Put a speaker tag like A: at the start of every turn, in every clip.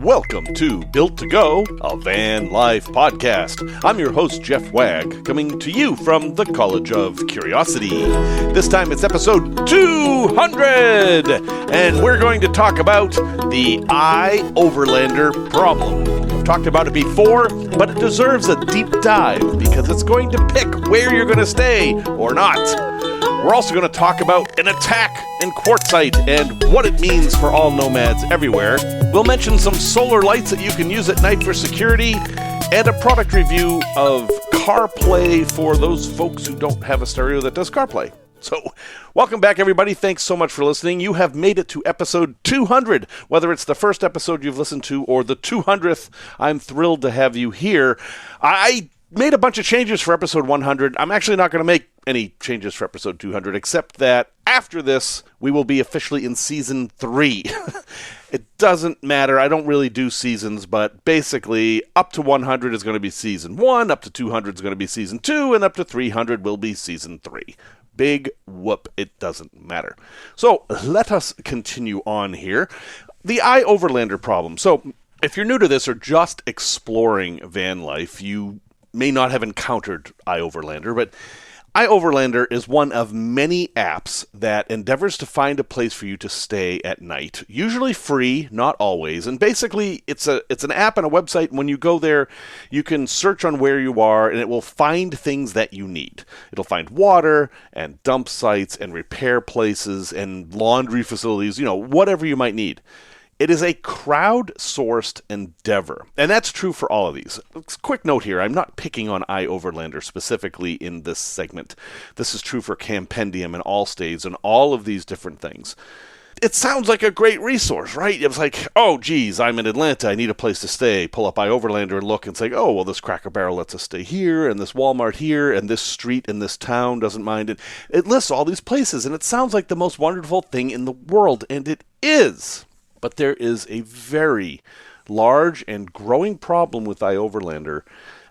A: Welcome to Built to Go, a van life podcast. I'm your host, Jeff Wagg, coming to you from the College of Curiosity. This time it's episode 200, and we're going to talk about the iOverlander problem. I've talked about it before, but it deserves a deep dive because it's going to pick where you're going to stay or not. We're also going to talk about an attack in Quartzsite and what it means for all nomads everywhere. We'll mention some solar lights that you can use at night for security and a product review of CarPlay for those folks who don't have a stereo that does CarPlay. So, welcome back, everybody. Thanks so much for listening. You have made it to episode 200. Whether it's the first episode you've listened to or the 200th, I'm thrilled to have you here. I made a bunch of changes for episode 100. I'm actually not going to make any changes for episode 200, except that after this, we will be officially in season 3. It doesn't matter. I don't really do seasons, but basically, up to 100 is going to be season 1, up to 200 is going to be season 2, and up to 300 will be season 3. Big whoop, it doesn't matter. So, let us continue on here. The iOverlander problem. So, if you're new to this or just exploring van life, you may not have encountered iOverlander, but iOverlander is one of many apps that endeavors to find a place for you to stay at night. Usually free, not always. And basically, it's an app and a website. When you go there, you can search on where you are, and it will find things that you need. It'll find water and dump sites and repair places and laundry facilities, whatever you might need. It is a crowd-sourced endeavor, and that's true for all of these. Quick note here, I'm not picking on iOverlander specifically in this segment. This is true for Campendium and Allstays and all of these different things. It sounds like a great resource, right? It's like, oh, geez, I'm in Atlanta, I need a place to stay. Pull up iOverlander and look and say, oh, well, this Cracker Barrel lets us stay here, and this Walmart here, and this street in this town doesn't mind it. It lists all these places, and it sounds like the most wonderful thing in the world, and it is. But there is a very large and growing problem with iOverlander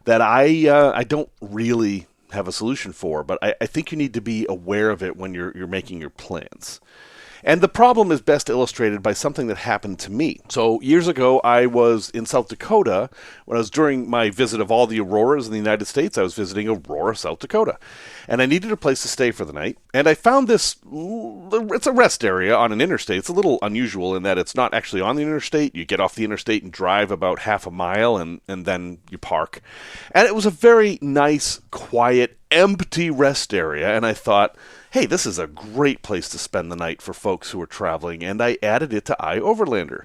A: that I don't really have a solution for, but I think you need to be aware of it when you're making your plans. And the problem is best illustrated by something that happened to me. So years ago, I was in South Dakota. When I was during my visit of all the auroras in the United States, I was visiting Aurora, South Dakota. And I needed a place to stay for the night. And I found this, it's a rest area on an interstate. It's a little unusual in that it's not actually on the interstate. You get off the interstate and drive about half a mile and then you park. And it was a very nice, quiet, empty rest area. And I thought, hey, this is a great place to spend the night for folks who are traveling, and I added it to iOverlander.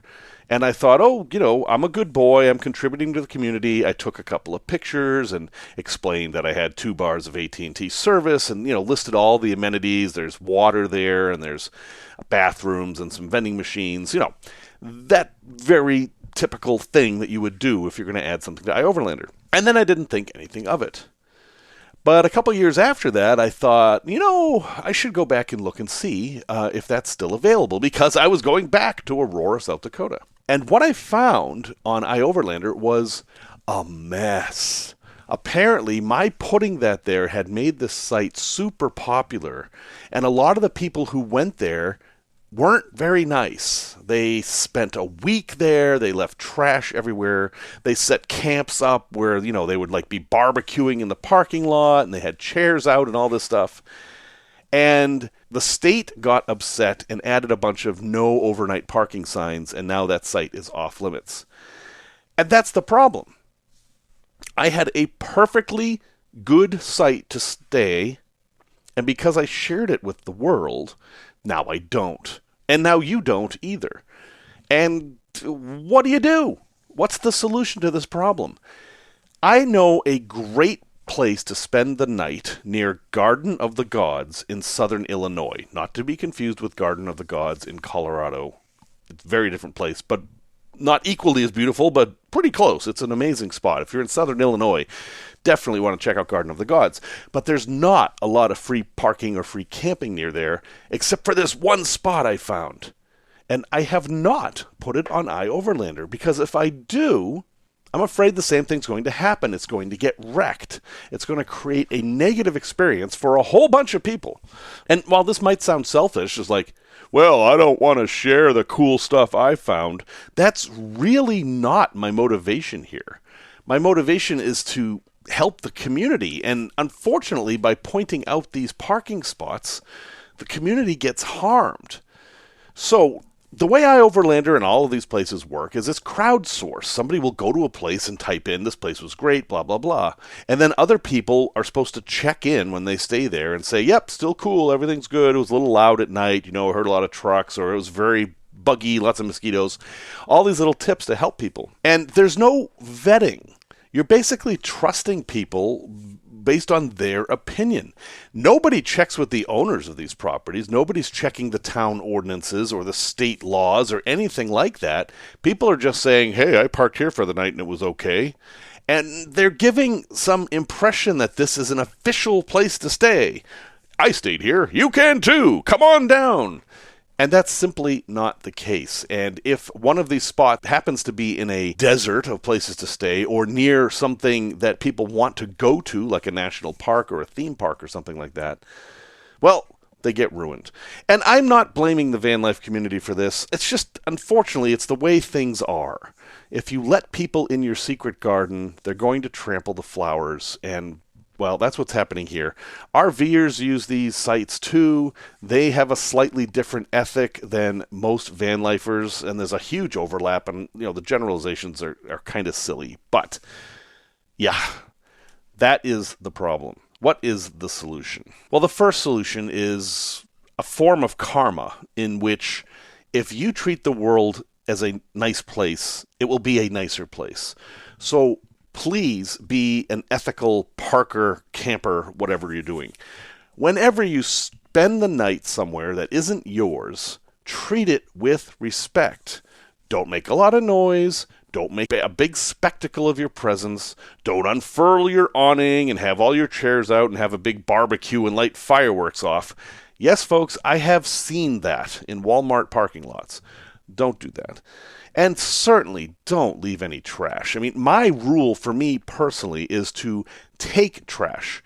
A: And I thought, I'm a good boy, I'm contributing to the community. I took a couple of pictures and explained that I had 2 bars of AT&T service and, listed all the amenities. There's water there, and there's bathrooms and some vending machines, that very typical thing that you would do if you're going to add something to iOverlander. And then I didn't think anything of it. But a couple years after that, I thought, I should go back and look and see if that's still available, because I was going back to Aurora, South Dakota. And what I found on iOverlander was a mess. Apparently, my putting that there had made this site super popular, and a lot of the people who went there weren't very nice. They spent a week there, they left trash everywhere, they set camps up where, they would be barbecuing in the parking lot, and they had chairs out and all this stuff. And the state got upset and added a bunch of no overnight parking signs, and now that site is off limits. And that's the problem. I had a perfectly good site to stay, and because I shared it with the world, now I don't. And now you don't either. And what do you do? What's the solution to this problem? I know a great place to spend the night near Garden of the Gods in southern Illinois. Not to be confused with Garden of the Gods in Colorado. It's a very different place, but not equally as beautiful, but pretty close. It's an amazing spot. If you're in southern Illinois, definitely want to check out Garden of the Gods. But there's not a lot of free parking or free camping near there, except for this one spot I found. And I have not put it on iOverlander, because if I do, I'm afraid the same thing's going to happen. It's going to get wrecked. It's going to create a negative experience for a whole bunch of people. And while this might sound selfish, it's like, well, I don't want to share the cool stuff I found. That's really not my motivation here. My motivation is to help the community, and unfortunately, by pointing out these parking spots, the community gets harmed. So, the way iOverlander and all of these places work is it's crowdsourced. Somebody will go to a place and type in, this place was great, blah, blah, blah. And then other people are supposed to check in when they stay there and say, yep, still cool, everything's good, it was a little loud at night, I heard a lot of trucks, or it was very buggy, lots of mosquitoes. All these little tips to help people. And there's no vetting. You're basically trusting people based on their opinion. Nobody checks with the owners of these properties. Nobody's checking the town ordinances or the state laws or anything like that. People are just saying, hey, I parked here for the night and it was okay. And they're giving some impression that this is an official place to stay. I stayed here. You can too. Come on down. And that's simply not the case. And if one of these spots happens to be in a desert of places to stay or near something that people want to go to, like a national park or a theme park or something like that, well, they get ruined. And I'm not blaming the van life community for this. It's just, unfortunately, it's the way things are. If you let people in your secret garden, they're going to trample the flowers, and well, that's what's happening here. RVers use these sites too. They have a slightly different ethic than most van lifers, and there's a huge overlap, and the generalizations are kind of silly. But, yeah, that is the problem. What is the solution? Well, the first solution is a form of karma in which if you treat the world as a nice place, it will be a nicer place. So please be an ethical parker, camper, whatever you're doing. Whenever you spend the night somewhere that isn't yours, treat it with respect. Don't make a lot of noise. Don't make a big spectacle of your presence. Don't unfurl your awning and have all your chairs out and have a big barbecue and light fireworks off. Yes, folks, I have seen that in Walmart parking lots. Don't do that. And certainly don't leave any trash. I mean, my rule for me personally is to take trash.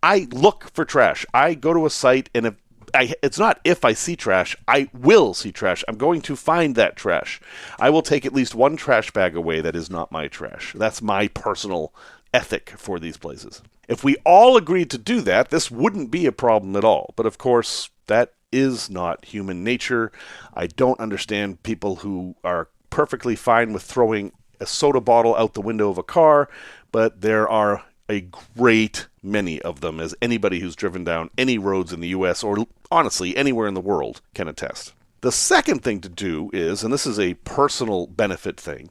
A: I look for trash. I go to a site, and it's not if I see trash, I will see trash. I'm going to find that trash. I will take at least one trash bag away that is not my trash. That's my personal ethic for these places. If we all agreed to do that, this wouldn't be a problem at all. But of course, that is not human nature. I don't understand people who are perfectly fine with throwing a soda bottle out the window of a car, but there are a great many of them, as anybody who's driven down any roads in the U.S. or honestly anywhere in the world can attest. The second thing to do is, and this is a personal benefit thing,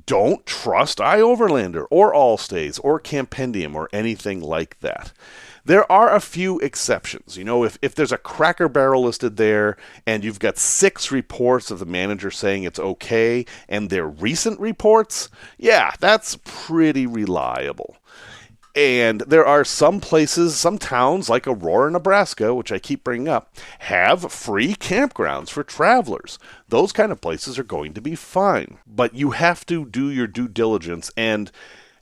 A: don't trust iOverlander or Allstays or Campendium or anything like that. There are a few exceptions. If there's a Cracker Barrel listed there and you've got 6 reports of the manager saying it's okay and they're recent reports, yeah, that's pretty reliable. And there are some places, some towns like Aurora, Nebraska, which I keep bringing up, have free campgrounds for travelers. Those kind of places are going to be fine. But you have to do your due diligence, and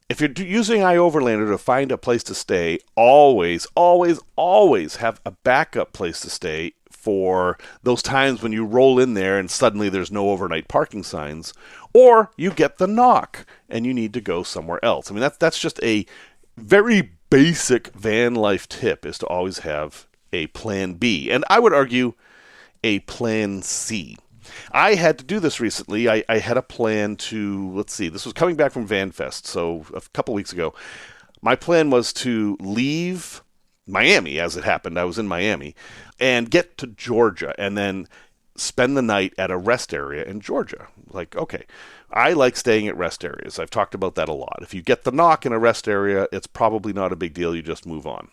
A: if you're using iOverlander to find a place to stay, always, always, always have a backup place to stay for those times when you roll in there and suddenly there's no overnight parking signs, or you get the knock and you need to go somewhere else. I mean, that's just a very basic van life tip, is to always have a plan B. And I would argue a plan C. I had to do this recently. I had a plan to, this was coming back from VanFest, so a couple weeks ago. My plan was to leave Miami, as it happened. I was in Miami, and get to Georgia, and then spend the night at a rest area in Georgia. Okay, I like staying at rest areas. I've talked about that a lot. If you get the knock in a rest area, it's probably not a big deal. You just move on.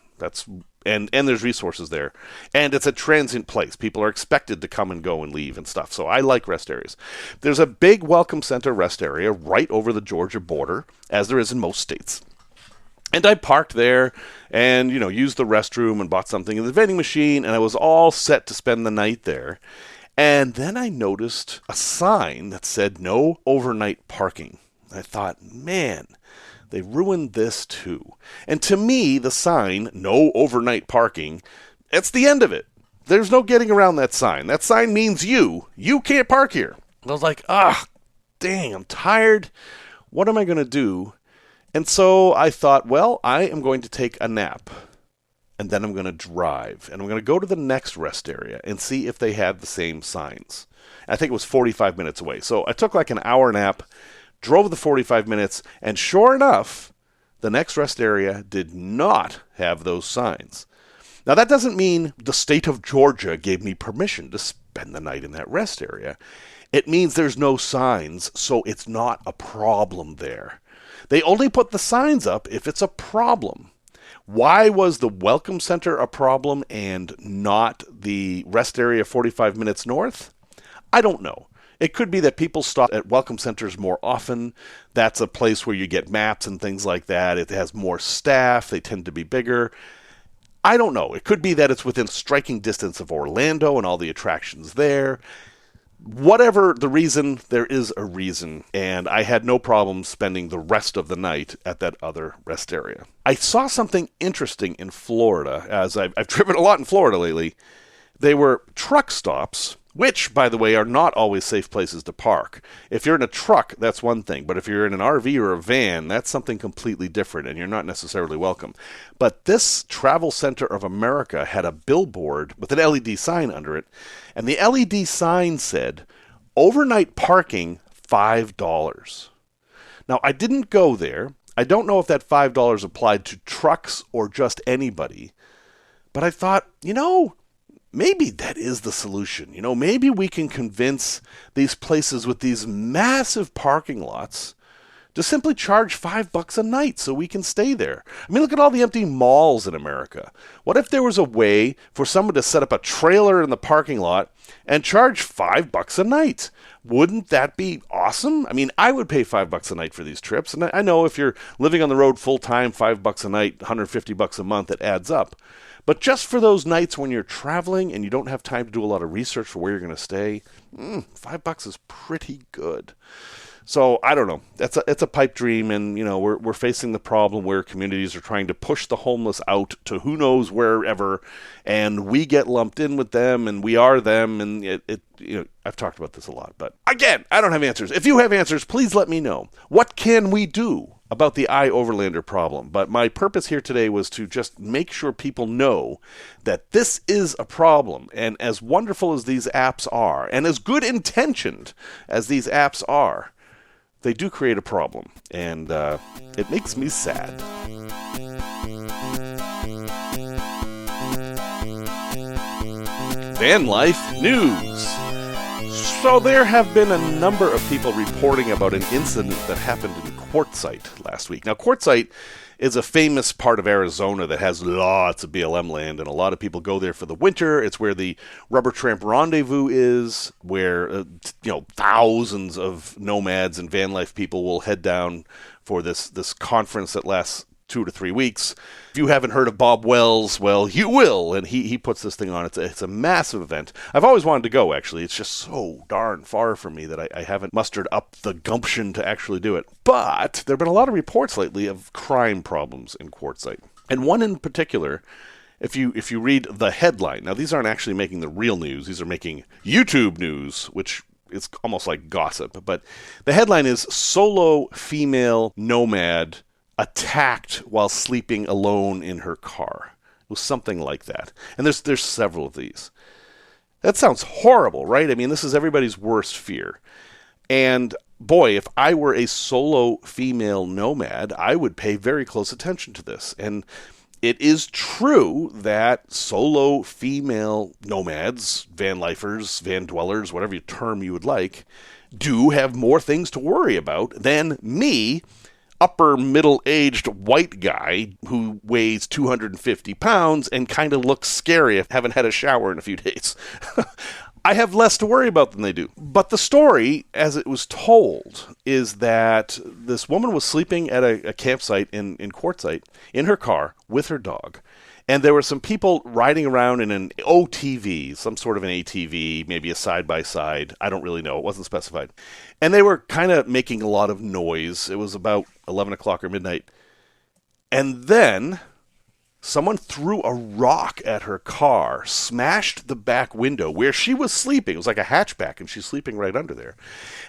A: And there's resources there. And it's a transient place. People are expected to come and go and leave and stuff. So I like rest areas. There's a big welcome center rest area right over the Georgia border, as there is in most states. And I parked there and, used the restroom and bought something in the vending machine, and I was all set to spend the night there. And then I noticed a sign that said no overnight parking. I thought, man, they ruined this too. And to me, the sign, no overnight parking, it's the end of it. There's no getting around that sign. That sign means you can't park here. And I was like, dang, I'm tired. What am I going to do? And so I thought, well, I am going to take a nap. And then I'm going to drive. And I'm going to go to the next rest area and see if they had the same signs. I think it was 45 minutes away. So I took like an hour nap, drove the 45 minutes, and sure enough, the next rest area did not have those signs. Now, that doesn't mean the state of Georgia gave me permission to spend the night in that rest area. It means there's no signs, so it's not a problem there. They only put the signs up if it's a problem. Why was the Welcome Center a problem and not the rest area 45 minutes north? I don't know. It could be that people stop at Welcome Centers more often. That's a place where you get maps and things like that. It has more staff. They tend to be bigger. I don't know. It could be that it's within striking distance of Orlando and all the attractions there. Whatever the reason, there is a reason, and I had no problem spending the rest of the night at that other rest area. I saw something interesting in Florida, as I've driven a lot in Florida lately. They were truck stops, which, by the way, are not always safe places to park. If you're in a truck, that's one thing, but if you're in an RV or a van, that's something completely different, and you're not necessarily welcome. But this Travel Center of America had a billboard with an LED sign under it, and the LED sign said, overnight parking, $5. Now, I didn't go there. I don't know if that $5 applied to trucks or just anybody, but I thought, maybe that is the solution. Maybe we can convince these places with these massive parking lots to simply charge $5 a night so we can stay there. I mean, look at all the empty malls in America. What if there was a way for someone to set up a trailer in the parking lot and charge $5 a night? Wouldn't that be awesome? I mean, I would pay $5 a night for these trips. And I know if you're living on the road full time, $5 a night, $150 a month, it adds up. But just for those nights when you're traveling and you don't have time to do a lot of research for where you're going to stay, $5 is pretty good. So I don't know. It's a pipe dream, and we're facing the problem where communities are trying to push the homeless out to who knows wherever, and we get lumped in with them, and we are them, and I've talked about this a lot, but again, I don't have answers. If you have answers, please let me know. What can we do about the iOverlander problem? But my purpose here today was to just make sure people know that this is a problem, and as wonderful as these apps are, and as good intentioned as these apps are, they do create a problem, and it makes me sad. Van life news. So there have been a number of people reporting about an incident that happened in Quartzsite last week. Now, Quartzsite is a famous part of Arizona that has lots of BLM land, and a lot of people go there for the winter. It's where the Rubber Tramp Rendezvous is, where thousands of nomads and van life people will head down for this conference that lasts 2 to 3 weeks. If you haven't heard of Bob Wells, well, you will, and he puts this thing on. It's a massive event. I've always wanted to go, actually. It's just so darn far from me that I haven't mustered up the gumption to actually do it. But there have been a lot of reports lately of crime problems in Quartzsite. And one in particular, if you read the headline, now these aren't actually making the real news, these are making YouTube news, which is almost like gossip, but the headline is Solo Female Nomad Attacked while sleeping alone in her car. It was something like that. And there's several of these. That sounds horrible, right? I mean, this is everybody's worst fear. And boy, if I were a solo female nomad, I would pay very close attention to this. And it is true that solo female nomads, van lifers, van dwellers, whatever term you would like, do have more things to worry about than me, upper middle-aged white guy who weighs 250 pounds and kind of looks scary. I haven't had a shower in a few days. I have less to worry about than they do. But the story, as it was told, is that this woman was sleeping at a campsite in Quartzsite in her car with her dog. And there were some people riding around in an OTV, some sort of an ATV, maybe a side-by-side. I don't really know. It wasn't specified. And they were kind of making a lot of noise. It was about 11 o'clock or midnight. And then Someone threw a rock at her car, smashed the back window where she was sleeping. It was like a hatchback, and she's sleeping right under there.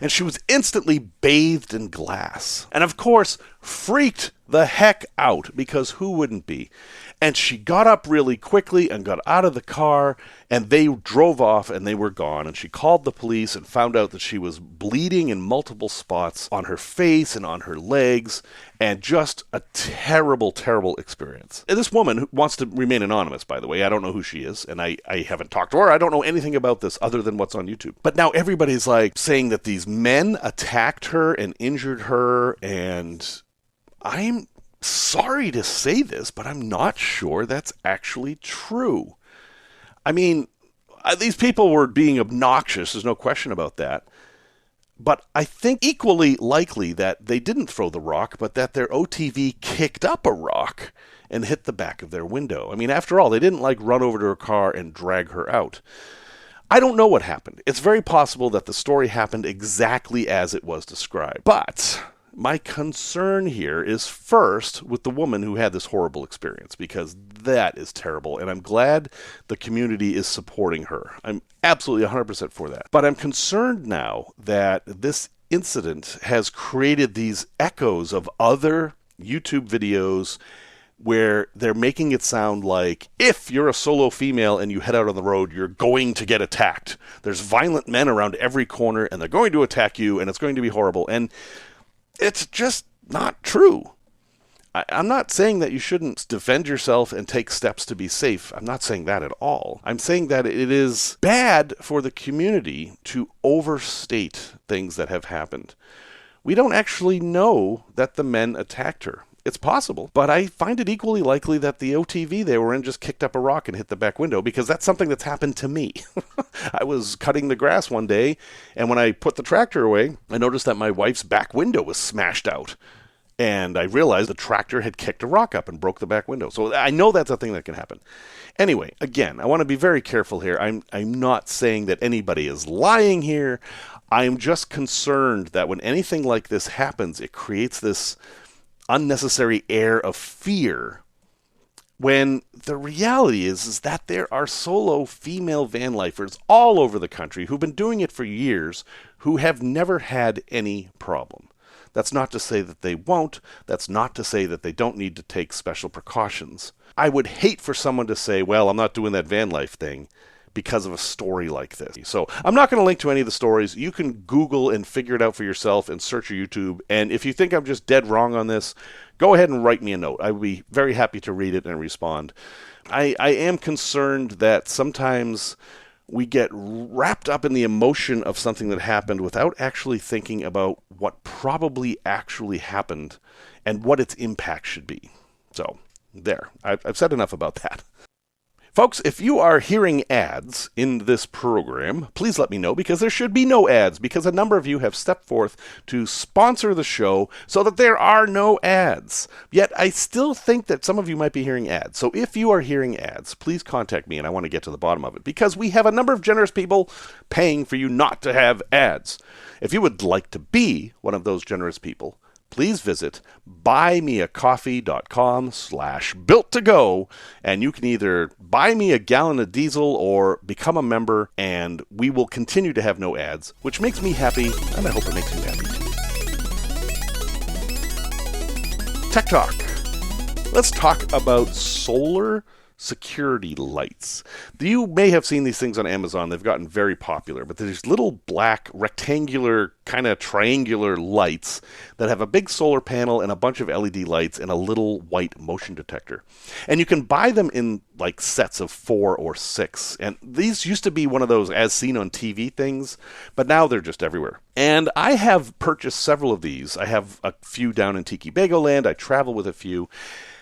A: And she was instantly bathed in glass. And of course, freaked the heck out, because who wouldn't be? And she got up really quickly and got out of the car, and they drove off and they were gone. And she called the police and found out that she was bleeding in multiple spots on her face and on her legs, and just a terrible, terrible experience. And this woman wants to remain anonymous, by the way. I don't know who she is, and I haven't talked to her. I don't know anything about this other than what's on YouTube. But now everybody's like saying that these men attacked her and injured her, and I'm sorry to say this, but I'm not sure that's actually true. I mean, these people were being obnoxious. There's no question about that. But I think equally likely that they didn't throw the rock, but that their OTV kicked up a rock and hit the back of their window. I mean, after all, they didn't run over to her car and drag her out. I don't know what happened. It's very possible that the story happened exactly as it was described. But my concern here is first with the woman who had this horrible experience, because that is terrible, and I'm glad the community is supporting her. I'm absolutely 100% for that. But I'm concerned now that this incident has created these echoes of other YouTube videos where they're making it sound like if you're a solo female and you head out on the road, you're going to get attacked. There's violent men around every corner, and they're going to attack you, and it's going to be horrible. And it's just not true. I'm not saying that you shouldn't defend yourself and take steps to be safe. I'm not saying that at all. I'm saying that it is bad for the community to overstate things that have happened. We don't actually know that the men attacked her. It's possible, but I find it equally likely that the OTV they were in just kicked up a rock and hit the back window, because that's something that's happened to me. I was cutting the grass one day, and when I put the tractor away, I noticed that my wife's back window was smashed out. And I realized the tractor had kicked a rock up and broke the back window. So I know that's a thing that can happen. Anyway, again, I want to be very careful here. I'm not saying that anybody is lying here. I'm just concerned that when anything like this happens, it creates this unnecessary air of fear, when the reality is that there are solo female van lifers all over the country who've been doing it for years who have never had any problem. That's not to say that they won't. That's not to say that they don't need to take special precautions. I would hate for someone to say, well, I'm not doing that van life thing because of a story like this. So I'm not going to link to any of the stories. You can Google and figure it out for yourself and search your YouTube. And if you think I'm just dead wrong on this, go ahead and write me a note. I would be very happy to read it and respond. I am concerned that sometimes we get wrapped up in the emotion of something that happened without actually thinking about what probably actually happened and what its impact should be. So there, I've said enough about that. Folks, if you are hearing ads in this program, please let me know, because there should be no ads, because a number of you have stepped forth to sponsor the show so that there are no ads. Yet I still think that some of you might be hearing ads. So if you are hearing ads, please contact me, and I want to get to the bottom of it, because we have a number of generous people paying for you not to have ads. If you would like to be one of those generous people, please visit buymeacoffee.com/built-to-go, and you can either buy me a gallon of diesel or become a member, and we will continue to have no ads, which makes me happy, and I hope it makes you happy too. Tech Talk. Let's talk about solar security lights. You may have seen these things on Amazon. They've gotten very popular, but there's little black rectangular kind of triangular lights that have a big solar panel and a bunch of LED lights and a little white motion detector. And you can buy them in like sets of 4 or 6. And these used to be one of those as seen on TV things, but now they're just everywhere. And I have purchased several of these. I have a few down in Tiki Bago Land. I travel with a few.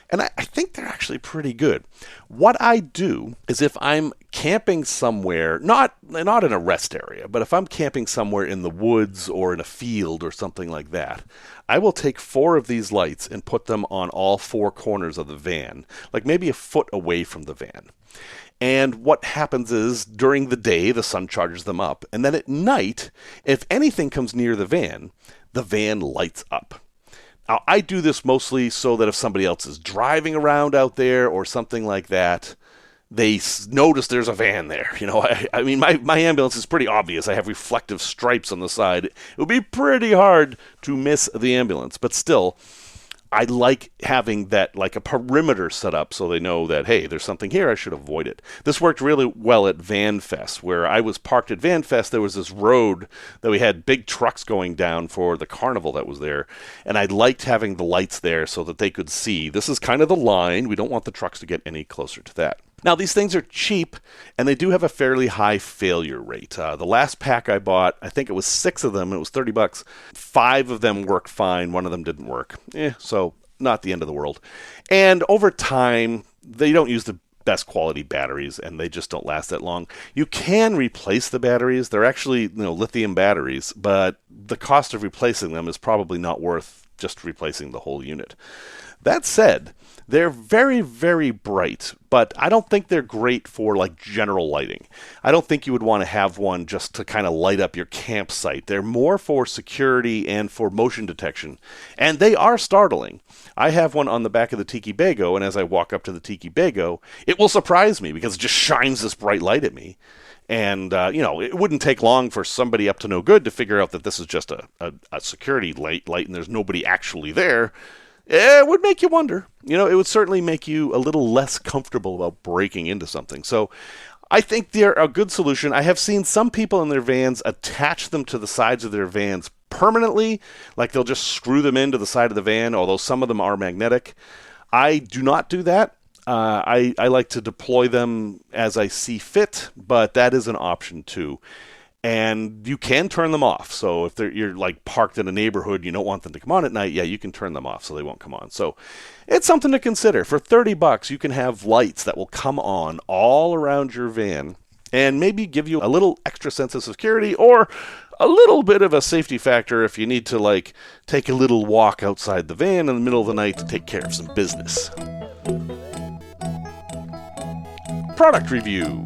A: And I think they're actually pretty good. What I do is if I'm camping somewhere, not in a rest area, but if I'm camping somewhere in the woods or in a field or something like that, I will take 4 of these lights and put them on all 4 corners of the van, like maybe a foot away from the van. And what happens is during the day, the sun charges them up. And then at night, if anything comes near the van lights up. Now, I do this mostly so that if somebody else is driving around out there or something like that, they notice there's a van there. I mean, my ambulance is pretty obvious. I have reflective stripes on the side. It would be pretty hard to miss the ambulance, but still, I like having that, like a perimeter set up so they know that, hey, there's something here, I should avoid it. This worked really well at Van Fest. Where I was parked at Van Fest, there was this road that we had big trucks going down for the carnival that was there, and I liked having the lights there so that they could see. This is kind of the line. We don't want the trucks to get any closer to that. Now, these things are cheap, and they do have a fairly high failure rate. The last pack I bought, I think it was 6 of them, it was $30. 5 of them worked fine, 1 of them didn't work. So not the end of the world. And over time, they don't use the best quality batteries, and they just don't last that long. You can replace the batteries. They're actually lithium batteries, but the cost of replacing them is probably not worth just replacing the whole unit. That said, they're very, very bright, but I don't think they're great for like general lighting. I don't think you would want to have one just to kind of light up your campsite. They're more for security and for motion detection, and they are startling. I have one on the back of the Tiki Bago, and as I walk up to the Tiki Bago, it will surprise me because it just shines this bright light at me. And, it wouldn't take long for somebody up to no good to figure out that this is just a security light and there's nobody actually there. It would make you wonder. It would certainly make you a little less comfortable about breaking into something. So I think they're a good solution. I have seen some people in their vans attach them to the sides of their vans permanently, like they'll just screw them into the side of the van, although some of them are magnetic. I do not do that. I like to deploy them as I see fit, but that is an option too. And you can turn them off. So if you're like parked in a neighborhood, you don't want them to come on at night, you can turn them off so they won't come on. So it's something to consider. For $30, you can have lights that will come on all around your van and maybe give you a little extra sense of security or a little bit of a safety factor if you need to like take a little walk outside the van in the middle of the night to take care of some business. Product review.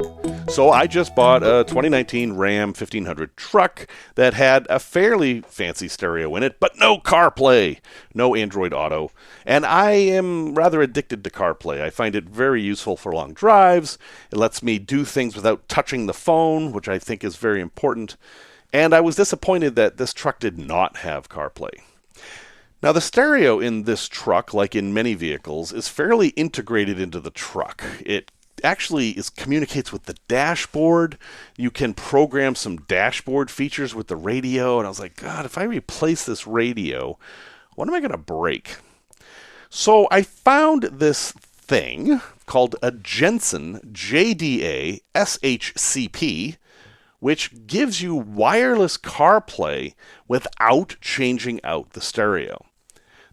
A: So I just bought a 2019 Ram 1500 truck that had a fairly fancy stereo in it, but no CarPlay, no Android Auto. And I am rather addicted to CarPlay. I find it very useful for long drives. It lets me do things without touching the phone, which I think is very important. And I was disappointed that this truck did not have CarPlay. Now, the stereo in this truck, like in many vehicles, is fairly integrated into the truck. It actually communicates with the dashboard. You can program some dashboard features with the radio, and I was like, God, if I replace this radio, what am I going to break? So I found this thing called a Jensen JDASHCP, which gives you wireless CarPlay without changing out the stereo.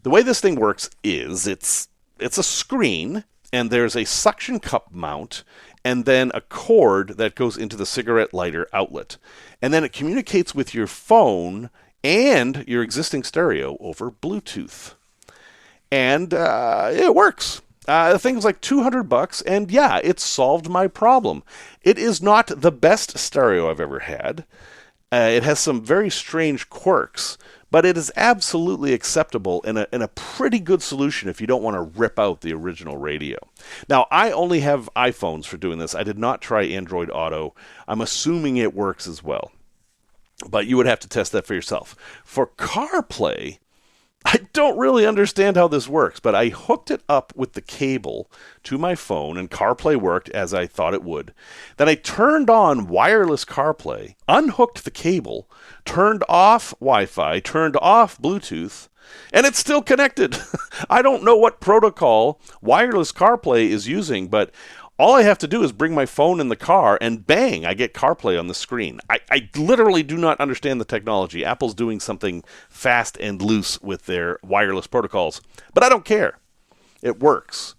A: The way this thing works is it's a screen, and there's a suction cup mount, and then a cord that goes into the cigarette lighter outlet. And then it communicates with your phone and your existing stereo over Bluetooth. And it works. The thing was like $200, and it solved my problem. It is not the best stereo I've ever had. It has some very strange quirks, but it is absolutely acceptable and a pretty good solution if you don't want to rip out the original radio. Now, I only have iPhones for doing this. I did not try Android Auto. I'm assuming it works as well, but you would have to test that for yourself. For CarPlay, I don't really understand how this works, but I hooked it up with the cable to my phone, and CarPlay worked as I thought it would. Then I turned on wireless CarPlay, unhooked the cable, turned off Wi-Fi, turned off Bluetooth, and it's still connected. I don't know what protocol wireless CarPlay is using, but all I have to do is bring my phone in the car, and bang, I get CarPlay on the screen. I literally do not understand the technology. Apple's doing something fast and loose with their wireless protocols, but I don't care. It works.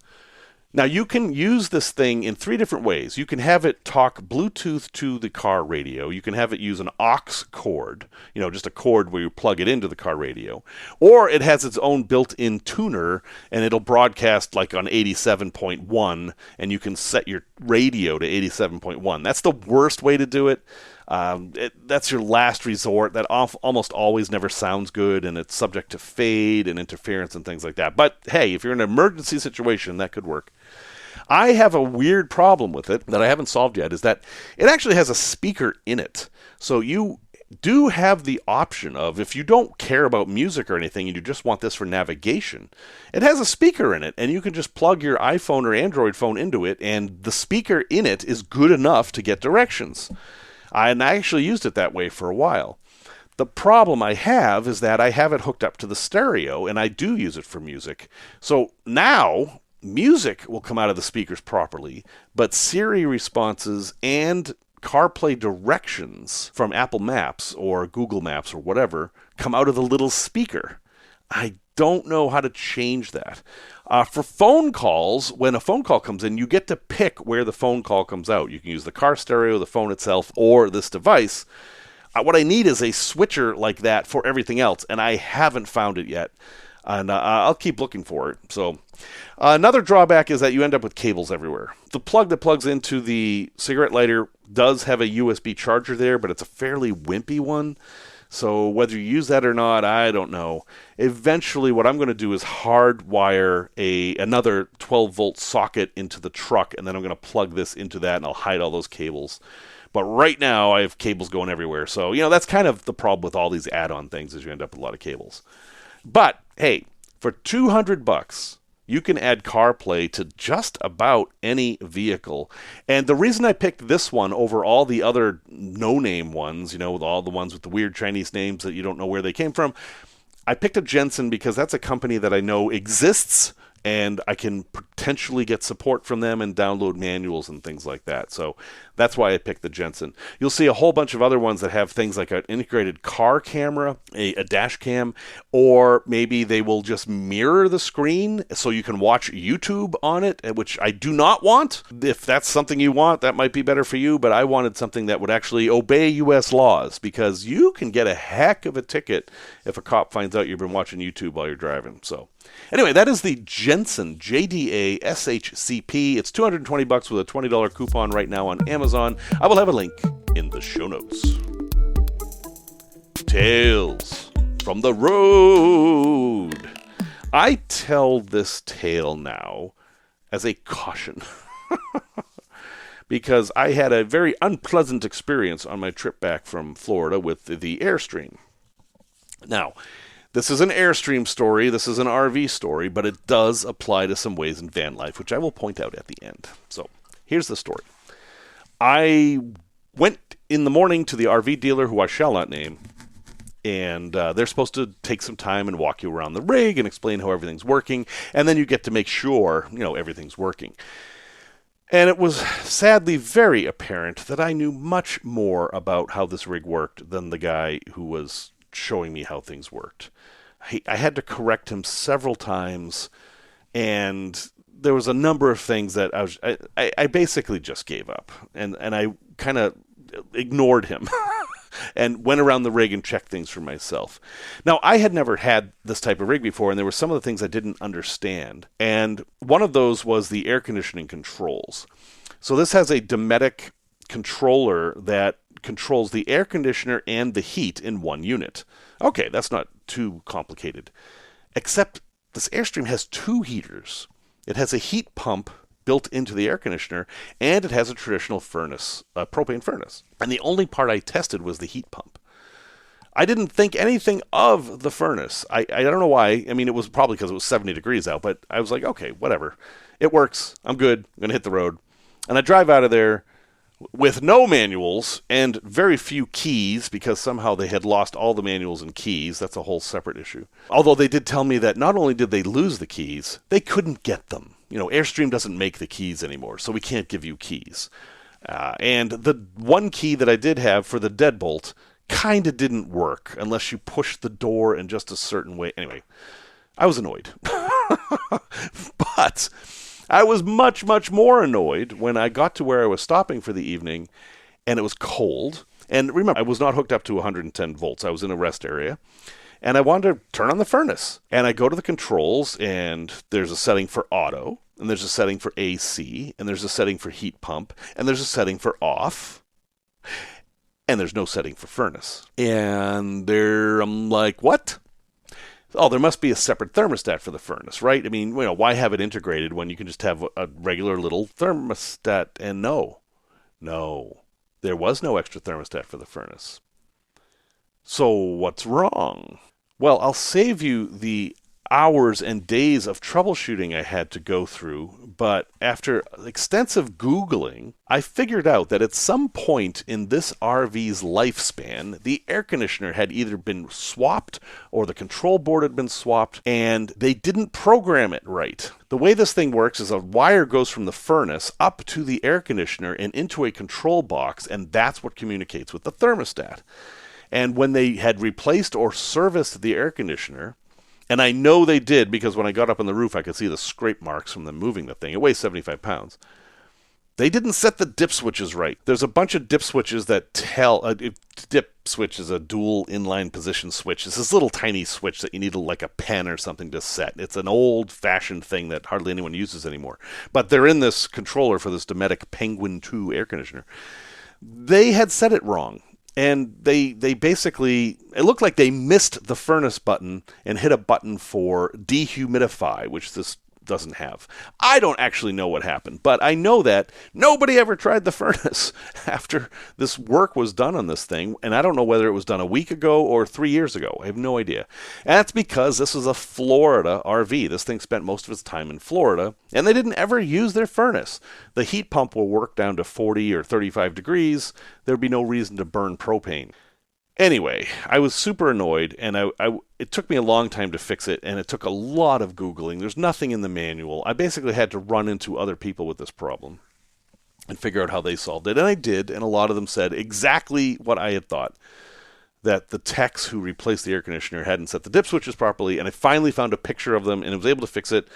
A: Now, you can use this thing in 3 different ways. You can have it talk Bluetooth to the car radio. You can have it use an aux cord, just a cord where you plug it into the car radio. Or it has its own built-in tuner, and it'll broadcast like on 87.1, and you can set your radio to 87.1. That's the worst way to do it. That's your last resort. That almost always never sounds good, and it's subject to fade and interference and things like that. But hey, if you're in an emergency situation, that could work. I have a weird problem with it that I haven't solved yet, is that it actually has a speaker in it. So you do have the option of, if you don't care about music or anything and you just want this for navigation, it has a speaker in it, and you can just plug your iPhone or Android phone into it, and the speaker in it is good enough to get directions. I actually used it that way for a while. The problem I have is that I have it hooked up to the stereo, and I do use it for music. So now music will come out of the speakers properly, but Siri responses and CarPlay directions from Apple Maps or Google Maps or whatever come out of the little speaker. I don't know how to change that. For phone calls, when a phone call comes in, you get to pick where the phone call comes out. You can use the car stereo, the phone itself, or this device. What I need is a switcher like that for everything else, and I haven't found it yet. And I'll keep looking for it. So another drawback is that you end up with cables everywhere. The plug that plugs into the cigarette lighter does have a USB charger there, but it's a fairly wimpy one. So whether you use that or not, I don't know. Eventually, what I'm going to do is hardwire another 12-volt socket into the truck, and then I'm going to plug this into that, and I'll hide all those cables. But right now, I have cables going everywhere. So, that's kind of the problem with all these add-on things, is you end up with a lot of cables. But, hey, for $200, you can add CarPlay to just about any vehicle. And the reason I picked this one over all the other no-name ones, with all the ones with the weird Chinese names that you don't know where they came from, I picked a Jensen because that's a company that I know exists, and I can potentially get support from them and download manuals and things like that. So that's why I picked the Jensen. You'll see a whole bunch of other ones that have things like an integrated car camera, a dash cam, or maybe they will just mirror the screen so you can watch YouTube on it, which I do not want. If that's something you want, that might be better for you, but I wanted something that would actually obey U.S. laws, because you can get a heck of a ticket if a cop finds out you've been watching YouTube while you're driving. So anyway, that is the Jensen JDASHCP. It's $220 with a $20 coupon right now on Amazon. I will have a link in the show notes. Tales from the road. I tell this tale now as a caution because I had a very unpleasant experience on my trip back from Florida with the Airstream. Now, this is an Airstream story, this is an RV story, but it does apply to some ways in van life, which I will point out at the end. So, here's the story. I went in the morning to the RV dealer, who I shall not name, and they're supposed to take some time and walk you around the rig and explain how everything's working, and then you get to make sure, everything's working. And it was sadly very apparent that I knew much more about how this rig worked than the guy who was showing me how things worked. I had to correct him several times, and there was a number of things that I basically just gave up, and I kind of ignored him and went around the rig and checked things for myself. Now, I had never had this type of rig before, and there were some of the things I didn't understand, and one of those was the air conditioning controls. So this has a Dometic controller that controls the air conditioner and the heat in one unit. Okay, that's not too complicated. Except this Airstream has two heaters. It has a heat pump built into the air conditioner, and it has a traditional furnace, a propane furnace. And the only part I tested was the heat pump. I didn't think anything of the furnace. I don't know why. I mean, it was probably because it was 70 degrees out, but I was like, okay, whatever. It works. I'm good. I'm going to hit the road. And I drive out of there with no manuals and very few keys, because somehow they had lost all the manuals and keys. That's a whole separate issue. Although they did tell me that not only did they lose the keys, they couldn't get them. Airstream doesn't make the keys anymore, so we can't give you keys. And the one key that I did have for the deadbolt kind of didn't work unless you pushed the door in just a certain way. Anyway, I was annoyed. But I was much, much more annoyed when I got to where I was stopping for the evening, and it was cold. And remember, I was not hooked up to 110 volts. I was in a rest area. And I wanted to turn on the furnace. And I go to the controls, and there's a setting for auto, and there's a setting for AC, and there's a setting for heat pump, and there's a setting for off. and there's no setting for furnace. And I'm like, what? Oh, there must be a separate thermostat for the furnace, right? I mean, why have it integrated when you can just have a regular little thermostat? And no, there was no extra thermostat for the furnace. So what's wrong? Well, I'll save you the hours and days of troubleshooting I had to go through, but after extensive Googling, I figured out that at some point in this RV's lifespan, the air conditioner had either been swapped or the control board had been swapped, and they didn't program it right. The way this thing works is a wire goes from the furnace up to the air conditioner and into a control box, and that's what communicates with the thermostat. And when they had replaced or serviced the air conditioner, and I know they did because when I got up on the roof, I could see the scrape marks from them moving the thing. It weighs 75 pounds. They didn't set the dip switches right. There's a bunch of dip switches that tell... dip switch is a dual inline position switch. It's this little tiny switch that you need like a pen or something to set. It's an old-fashioned thing that hardly anyone uses anymore. But they're in this controller for this Dometic Penguin 2 air conditioner. They had set it wrong. And they basically, it looked like they missed the furnace button and hit a button for dehumidify, which this doesn't have. I don't actually know what happened, but I know that nobody ever tried the furnace after this work was done on this thing, and I don't know whether it was done a week ago or 3 years ago. I have no idea. And that's because this is a Florida RV. This thing spent most of its time in Florida, and they didn't ever use their furnace. The heat pump will work down to 40 or 35 degrees. There'd be no reason to burn propane. Anyway, I was super annoyed, and it took me a long time to fix it, and it took a lot of Googling. There's nothing in the manual. I basically had to run into other people with this problem and figure out how they solved it, and I did, and a lot of them said exactly what I had thought, that the techs who replaced the air conditioner hadn't set the dip switches properly, and I finally found a picture of them, and I was able to fix it.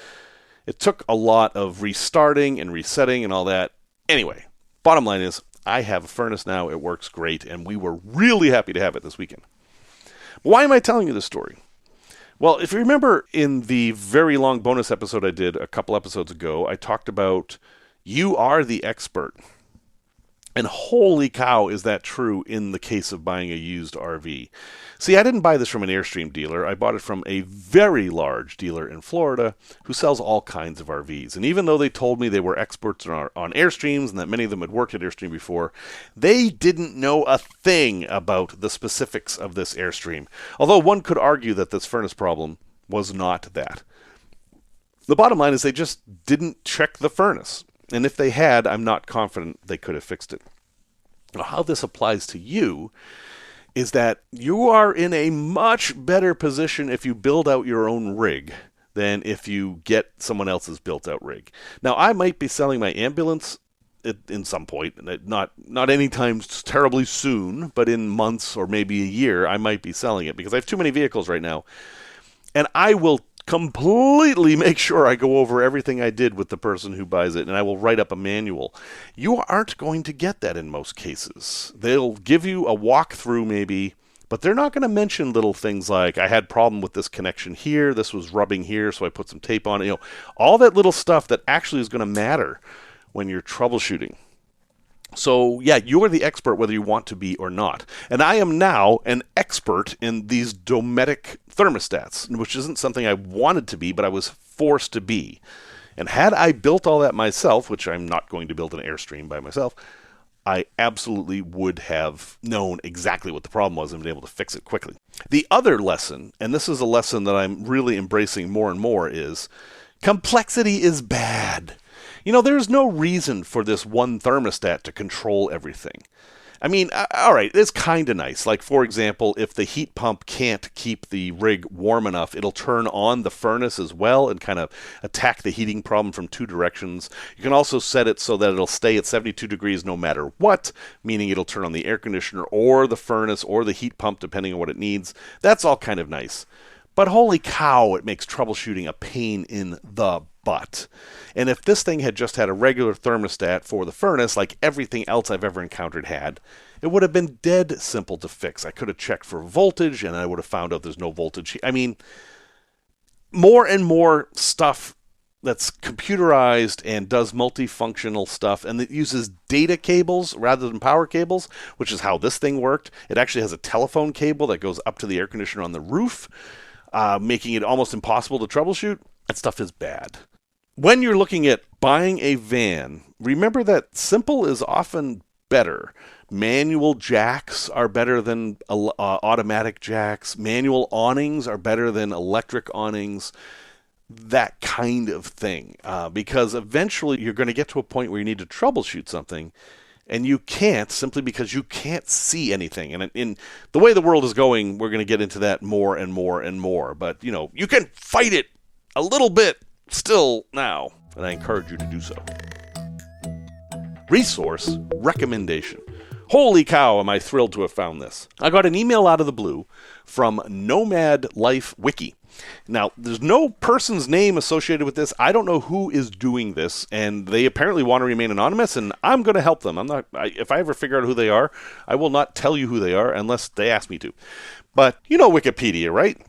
A: It took a lot of restarting and resetting and all that. Anyway, bottom line is, I have a furnace now. It works great, and we were really happy to have it this weekend. Why am I telling you this story? Well, if you remember in the very long bonus episode I did a couple episodes ago, I talked about you are the expert. And holy cow, is that true in the case of buying a used RV. See, I didn't buy this from an Airstream dealer. I bought it from a very large dealer in Florida who sells all kinds of RVs. And even though they told me they were experts on Airstreams and that many of them had worked at Airstream before, they didn't know a thing about the specifics of this Airstream. Although one could argue that this furnace problem was not that. The bottom line is they just didn't check the furnace. And if they had, I'm not confident they could have fixed it. Now, how this applies to you is that you are in a much better position if you build out your own rig than if you get someone else's built-out rig. Now, I might be selling my ambulance in some point, not anytime terribly soon, but in months or maybe a year, I might be selling it because I have too many vehicles right now. And I will completely make sure I go over everything I did with the person who buys it, and I will write up a manual. You aren't going to get that in most cases. They'll give you a walkthrough maybe, but they're not going to mention little things like, I had problem with this connection here, this was rubbing here, so I put some tape on it. All that little stuff that actually is going to matter when you're troubleshooting. So, yeah, you're the expert whether you want to be or not. And I am now an expert in these Dometic thermostats, which isn't something I wanted to be, but I was forced to be. And had I built all that myself, which I'm not going to build an Airstream by myself, I absolutely would have known exactly what the problem was and been able to fix it quickly. The other lesson, and this is a lesson that I'm really embracing more and more, is complexity is bad. There's no reason for this one thermostat to control everything. I mean, all right, it's kind of nice. Like, for example, if the heat pump can't keep the rig warm enough, it'll turn on the furnace as well and kind of attack the heating problem from two directions. You can also set it so that it'll stay at 72 degrees no matter what, meaning it'll turn on the air conditioner or the furnace or the heat pump, depending on what it needs. That's all kind of nice. But holy cow, it makes troubleshooting a pain in the butt. And if this thing had just had a regular thermostat for the furnace, like everything else I've ever encountered had, it would have been dead simple to fix. I could have checked for voltage, and I would have found out there's no voltage. I mean, more and more stuff that's computerized and does multifunctional stuff, and it uses data cables rather than power cables, which is how this thing worked. It actually has a telephone cable that goes up to the air conditioner on the roof, making it almost impossible to troubleshoot. That stuff is bad. When you're looking at buying a van, remember that simple is often better. Manual jacks are better than automatic jacks. Manual awnings are better than electric awnings. That kind of thing. Because eventually you're going to get to a point where you need to troubleshoot something, and you can't simply because you can't see anything. And in the way the world is going, we're going to get into that more and more and more. But, you can fight it a little bit still now, and I encourage you to do so. Resource recommendation. Holy cow, am I thrilled to have found this. I got an email out of the blue from Nomad Wiki. Now, there's no person's name associated with this. I don't know who is doing this, and they apparently want to remain anonymous, and I'm going to help them. If I ever figure out who they are, I will not tell you who they are unless they ask me to. But you know Wikipedia, right?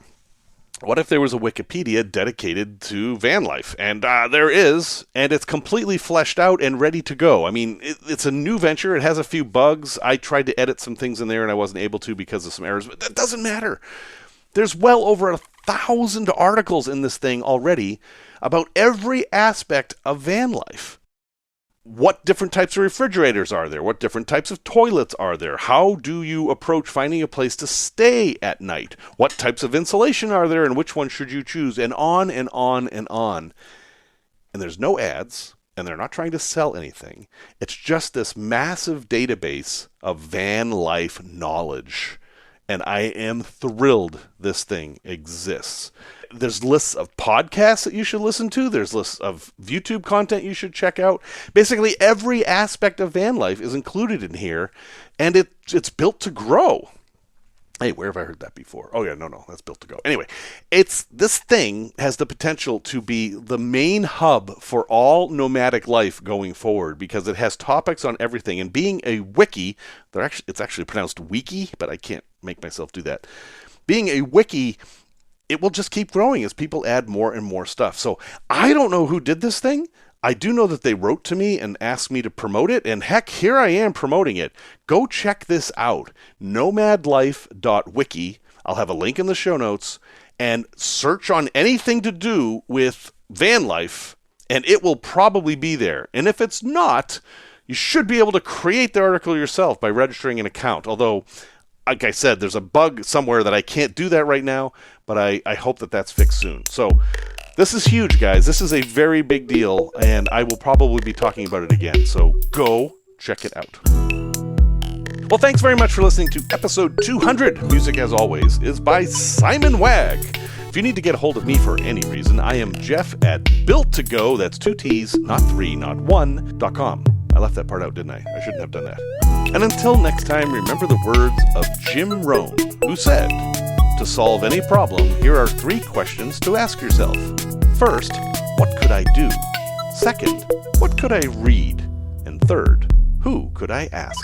A: What if there was a Wikipedia dedicated to van life? And there is, and it's completely fleshed out and ready to go. I mean, it's a new venture. It has a few bugs. I tried to edit some things in there, and I wasn't able to because of some errors, but that doesn't matter. There's well over 1,000 articles in this thing already about every aspect of van life. What different types of refrigerators are there? What different types of toilets are there? How do you approach finding a place to stay at night? What types of insulation are there, and which one should you choose? And on and on and on. And there's no ads, and they're not trying to sell anything. It's just this massive database of van life knowledge. And I am thrilled this thing exists. There's lists of podcasts that you should listen to. There's lists of YouTube content you should check out. Basically, every aspect of van life is included in here, and it's built to grow. Hey, where have I heard that before? Oh, yeah, no, that's built to go. Anyway, this thing has the potential to be the main hub for all nomadic life going forward because it has topics on everything. And being a wiki, it's actually pronounced wiki, but I can't make myself do that. Being a wiki, it will just keep growing as people add more and more stuff. So I don't know who did this thing. I do know that they wrote to me and asked me to promote it, and heck, here I am promoting it. Go check this out, nomadlife.wiki. I'll have a link in the show notes, and search on anything to do with van life, and it will probably be there. And if it's not, you should be able to create the article yourself by registering an account, although, like I said, there's a bug somewhere that I can't do that right now, but I hope that that's fixed soon. So this is huge, guys. This is a very big deal, and I will probably be talking about it again. So go check it out. Well, thanks very much for listening to episode 200. Music, as always, is by Simon Wag. If you need to get a hold of me for any reason, I am Jeff at built2go, that's 2 T's, not 3, not 1.com. I left that part out, didn't I? I shouldn't have done that. And until next time, remember the words of Jim Rohn, who said, to solve any problem, here are 3 questions to ask yourself. First, what could I do? Second, what could I read? And third, who could I ask?